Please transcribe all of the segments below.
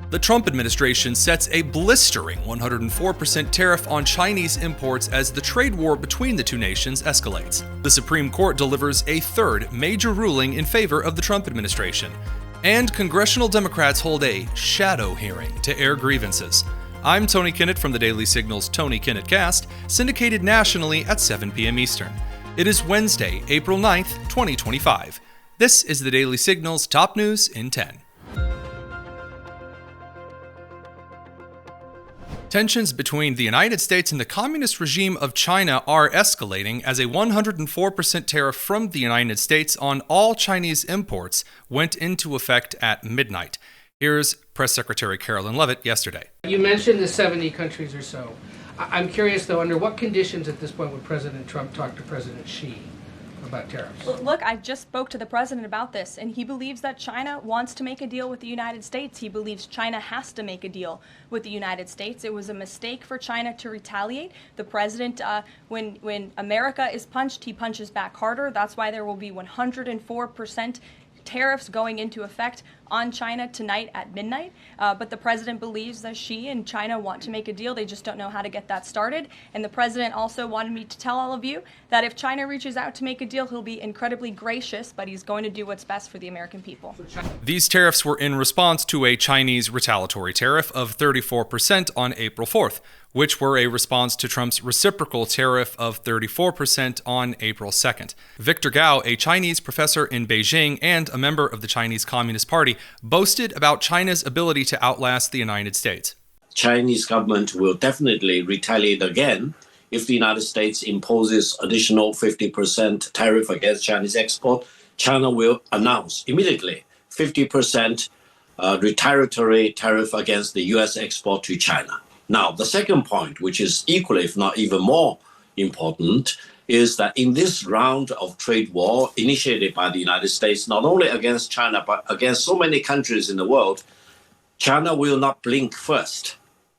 The Trump administration sets a blistering 104% tariff on Chinese imports as the trade war between the two nations escalates. The Supreme Court delivers a third major ruling in favor of the Trump administration. And congressional Democrats hold a shadow hearing to air grievances. I'm Tony Kinnett from the Daily Signal's Tony Kinnett Cast, syndicated nationally at 7 p.m. Eastern. It is Wednesday, April 9th, 2025. This is the Daily Signal's top news in 10. Tensions between the United States and the communist regime of China are escalating as a 104% tariff from the United States on all Chinese imports went into effect at midnight. Here's Press Secretary Carolyn Leavitt yesterday. You mentioned the 70 countries or so. I'm curious, though, under what conditions at this point would President Trump talk to President Xi about tariffs? Well, look, I just spoke to the president about this, and he believes that China wants to make a deal with the United States. He believes China has to make a deal with the United States. It was a mistake for China to retaliate. The president, when America is punched, he punches back harder. That's why there will be 104% tariffs going into effect on China tonight at midnight. But the president believes that Xi and China want to make a deal. They just don't know how to get that started. And the president also wanted me to tell all of you that if China reaches out to make a deal, he'll be incredibly gracious, but he's going to do what's best for the American people. These tariffs were in response to a Chinese retaliatory tariff of 34% on April 4th, which were a response to Trump's reciprocal tariff of 34% on April 2nd. Victor Gao, a Chinese professor in Beijing and a member of the Chinese Communist Party, boasted about China's ability to outlast the United States. Chinese government will definitely retaliate again if the United States imposes additional 50% tariff against Chinese export. China will announce immediately 50% retaliatory tariff against the U.S. export to China. Now, the second point, which is equally, if not even more important, is that in this round of trade war initiated by the United States, not only against China, but against so many countries in the world, China will not blink first.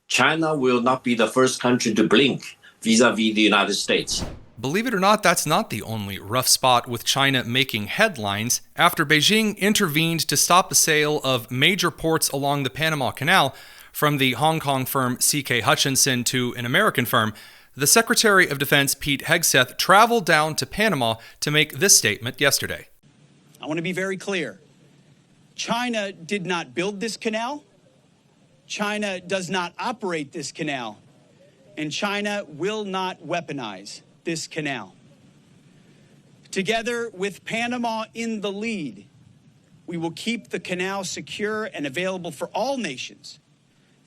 China will not be the first country to blink vis-a-vis the United States. Believe it or not, that's not the only rough spot with China making headlines. After Beijing intervened to stop the sale of major ports along the Panama Canal from the Hong Kong firm C.K. Hutchinson to an American firm, the Secretary of Defense Pete Hegseth traveled down to Panama to make this statement yesterday. I want to be very clear. China did not build this canal. China does not operate this canal. And China will not weaponize this canal. Together with Panama in the lead, we will keep the canal secure and available for all nations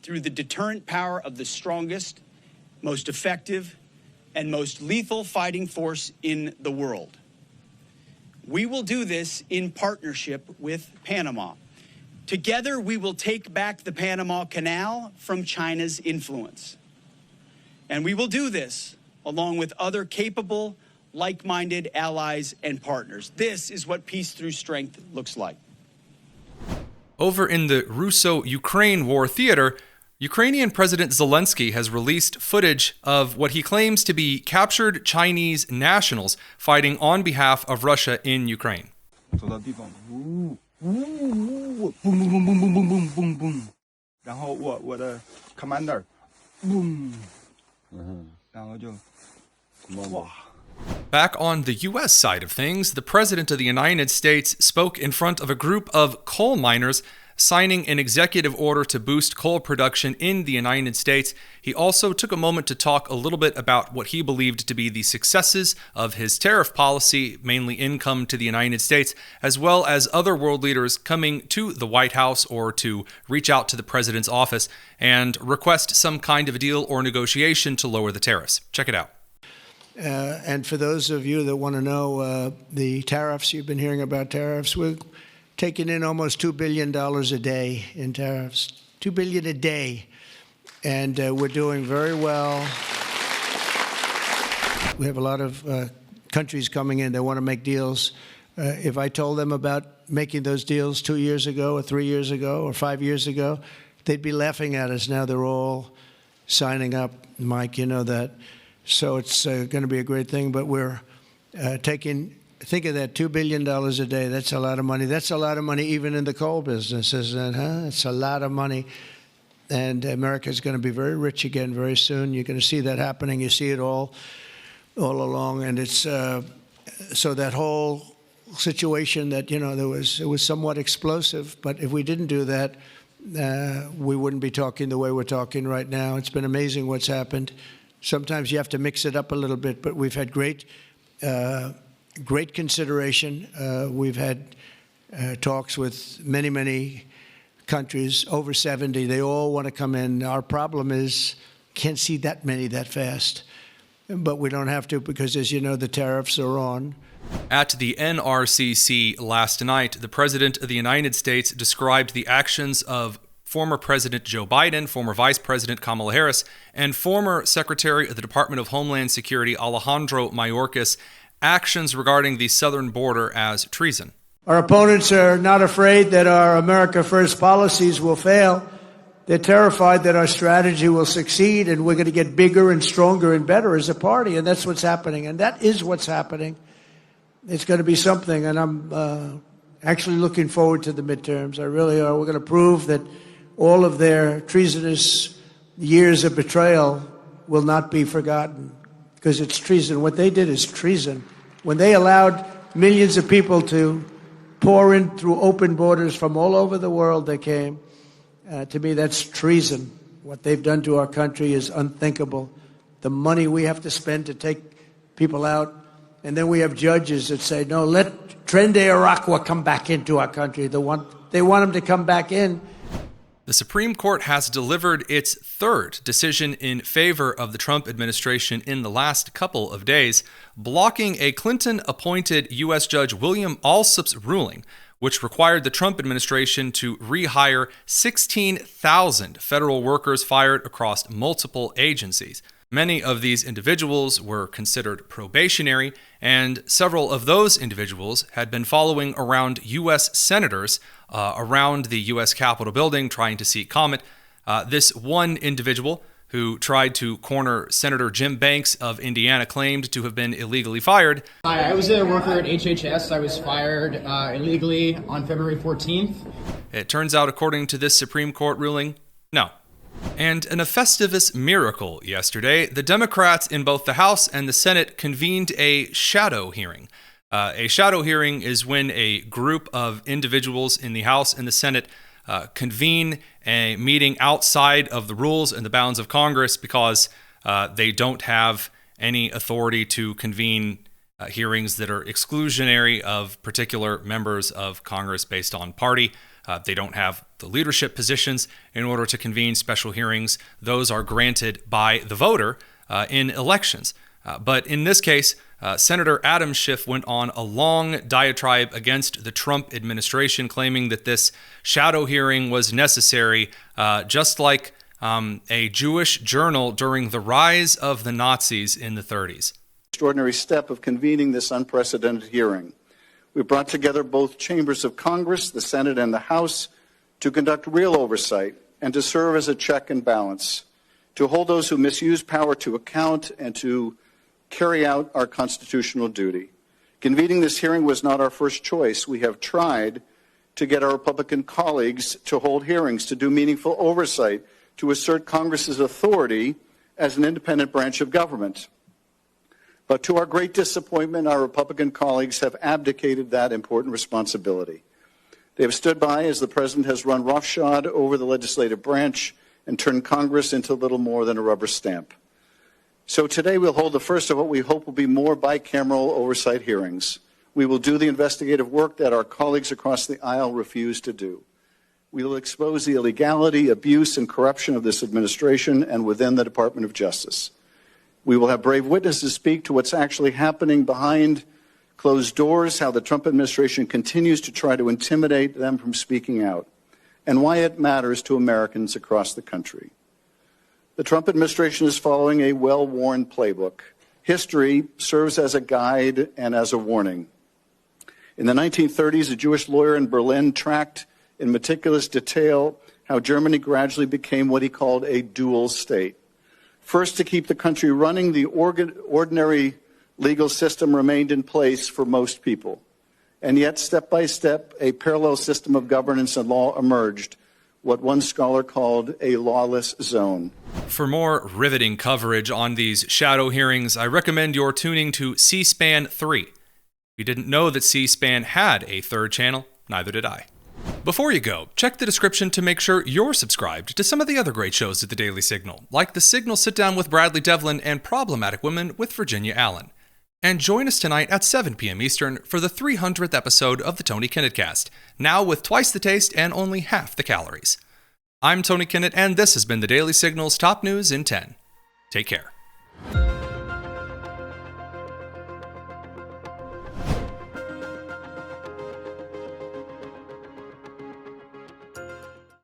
through the deterrent power of the strongest, most effective, and most lethal fighting force in the world. We will do this in partnership with Panama. Together, we will take back the Panama Canal from China's influence. And we will do this along with other capable, like-minded allies and partners. This is what peace through strength looks like. Over in the Russo-Ukraine war theater, Ukrainian President Zelensky has released footage of what he claims to be captured Chinese nationals fighting on behalf of Russia in Ukraine. Back on the U.S. side of things, the President of the United States spoke in front of a group of coal miners signing an executive order to boost coal production in the United States. He also took a moment to talk a little bit about what he believed to be the successes of his tariff policy, mainly income to the United States, as well as other world leaders coming to the White House or to reach out to the president's office and request some kind of a deal or negotiation to lower the tariffs. Check it out. And for those of you that want to know the tariffs, you've been hearing about tariffs, we're taking in almost $2 billion a day in tariffs. $2 billion a day. And we're doing very well. We have a lot of countries coming in that want to make deals. If I told them about making those deals 2 years ago or 3 years ago or 5 years ago, they'd be laughing at us. Now they're all signing up. Mike, you know that. So it's going to be a great thing. But we're taking Think of that, $2 billion a day. That's a lot of money. That's a lot of money even in the coal business, isn't it? Huh? It's a lot of money. And America's going to be very rich again very soon. You're going to see that happening. You see it all along. And it's so that whole situation that, it was somewhat explosive. But if we didn't do that, we wouldn't be talking the way we're talking right now. It's been amazing what's happened. Sometimes you have to mix it up a little bit, but we've had great consideration. We've had talks with many countries, over 70. They all want to come in. Our problem is can't see that many that fast. But we don't have to because, as you know, the tariffs are on. At the NRCC last night, the President of the United States described the actions of former President Joe Biden, former Vice President Kamala Harris, and former Secretary of the Department of Homeland Security Alejandro Mayorkas actions regarding the southern border as treason. Our opponents are not afraid that our America First policies will fail. They're terrified that our strategy will succeed and we're going to get bigger and stronger and better as a party. And that's what's happening. And that is what's happening. It's going to be something. And I'm actually looking forward to the midterms. I really are. We're going to prove that all of their treasonous years of betrayal will not be forgotten because it's treason. What they did is treason. When they allowed millions of people to pour in through open borders from all over the world, they came. To me, that's treason. What they've done to our country is unthinkable. The money we have to spend to take people out, and then we have judges that say, no, let Tren de Aragua come back into our country. They want him to come back in. The Supreme Court has delivered its third decision in favor of the Trump administration in the last couple of days, blocking a Clinton-appointed U.S. Judge William Alsup's ruling, which required the Trump administration to rehire 16,000 federal workers fired across multiple agencies. Many of these individuals were considered probationary, and several of those individuals had been following around U.S. senators around the U.S. Capitol building trying to seek comment. This one individual who tried to corner Senator Jim Banks of Indiana claimed to have been illegally fired. Hi, I was a worker at HHS. I was fired illegally on February 14th. It turns out, according to this Supreme Court ruling, no. And in a Festivus miracle yesterday, the Democrats in both the House and the Senate convened a shadow hearing. A shadow hearing is when a group of individuals in the House and the Senate convene a meeting outside of the rules and the bounds of Congress because they don't have any authority to convene hearings that are exclusionary of particular members of Congress based on party. They don't have the leadership positions in order to convene special hearings. Those are granted by the voter in elections. But in this case, Senator Adam Schiff went on a long diatribe against the Trump administration, claiming that this shadow hearing was necessary, just like a Jewish journal during the rise of the Nazis in the 30s. Extraordinary step of convening this unprecedented hearing. We brought together both chambers of Congress, the Senate and the House, to conduct real oversight and to serve as a check and balance, to hold those who misuse power to account and to carry out our constitutional duty. Convening this hearing was not our first choice. We have tried to get our Republican colleagues to hold hearings, to do meaningful oversight, to assert Congress's authority as an independent branch of government. But to our great disappointment, our Republican colleagues have abdicated that important responsibility. They have stood by as the President has run roughshod over the legislative branch and turned Congress into little more than a rubber stamp. So today we'll hold the first of what we hope will be more bicameral oversight hearings. We will do the investigative work that our colleagues across the aisle refuse to do. We will expose the illegality, abuse, and corruption of this administration and within the Department of Justice. We will have brave witnesses speak to what's actually happening behind closed doors, how the Trump administration continues to try to intimidate them from speaking out, and why it matters to Americans across the country. The Trump administration is following a well-worn playbook. History serves as a guide and as a warning. In the 1930s, a Jewish lawyer in Berlin tracked in meticulous detail how Germany gradually became what he called a dual state. First, to keep the country running, the ordinary legal system remained in place for most people. And yet, step by step, a parallel system of governance and law emerged, what one scholar called a lawless zone. For more riveting coverage on these shadow hearings, I recommend you're tuning to C-SPAN 3. If you didn't know that C-SPAN had a third channel, neither did I. Before you go, check the description to make sure you're subscribed to some of the other great shows at the Daily Signal, like The Signal Sit Down with Bradley Devlin and Problematic Women with Virginia Allen. And join us tonight at 7 p.m. Eastern for the 300th episode of the Tony Kinnett Cast, now with twice the taste and only half the calories. I'm Tony Kinnett, and this has been the Daily Signal's Top News in 10. Take care.